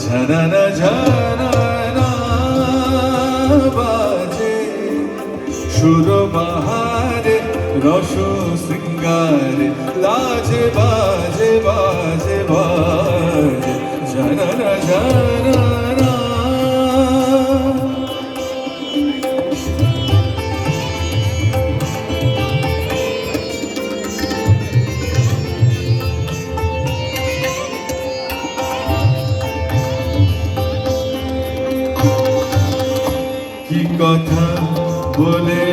ঝননা ঝননা বাজে সুর বাহারে রস শৃঙ্গারে লাজে বাজে বাজে বাজে ঝননা ঝননা। কি কথা বলে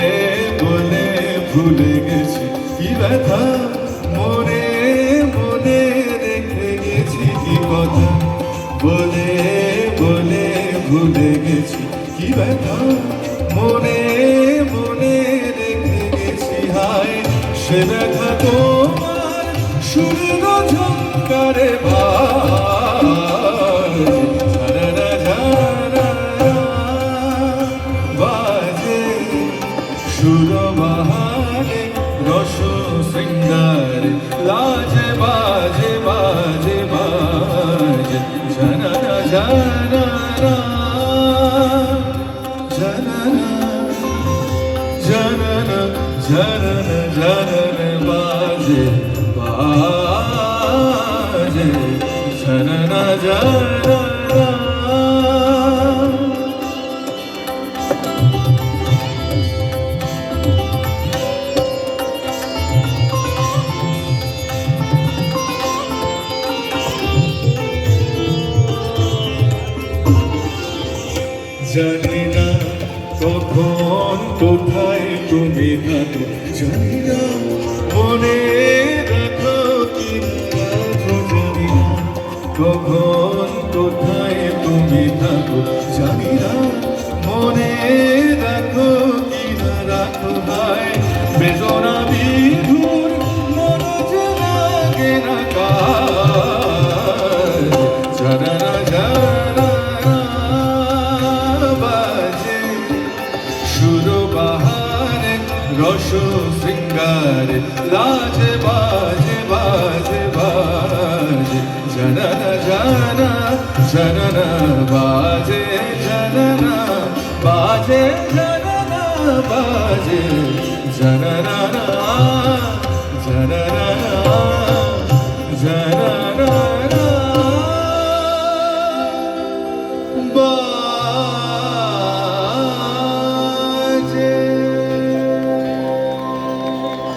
বলে ভুলে গেছি, কি ব্যথা মনে মনে রেখে গেছি। কি কথা বলে বলে ভুলে গেছি, কি ব্যথা মনে মনে রেখে গেছি। হায় সে ব্যথা তোমার সুরের ঝংকারে সুর বাহারে রস শৃঙ্গারে লাজে বাজে বাজে বাজে ঝননা ঝননা ঝননা ঝননা ঝননা ঝননা বাজে বাজে ঝননা ঝননা। জানি না কখন কোথায় তুমি থাকো, জানি না মনে রাখো কি রাখো, জানি না কখন কোথায় তুমি থাকো, জানি না মনে রাখো কি না রাখো। হায় বেদনা বিধুর মন যে লাগে না কার ঝননা ঝননা সুর বাহারে রস শৃঙ্গারে লাজে বাজে বাজে বাজে ঝননা ঝননা ঝননা বাজে ঝননা বাজে ঝননা বাজে ঝননা ঝননা।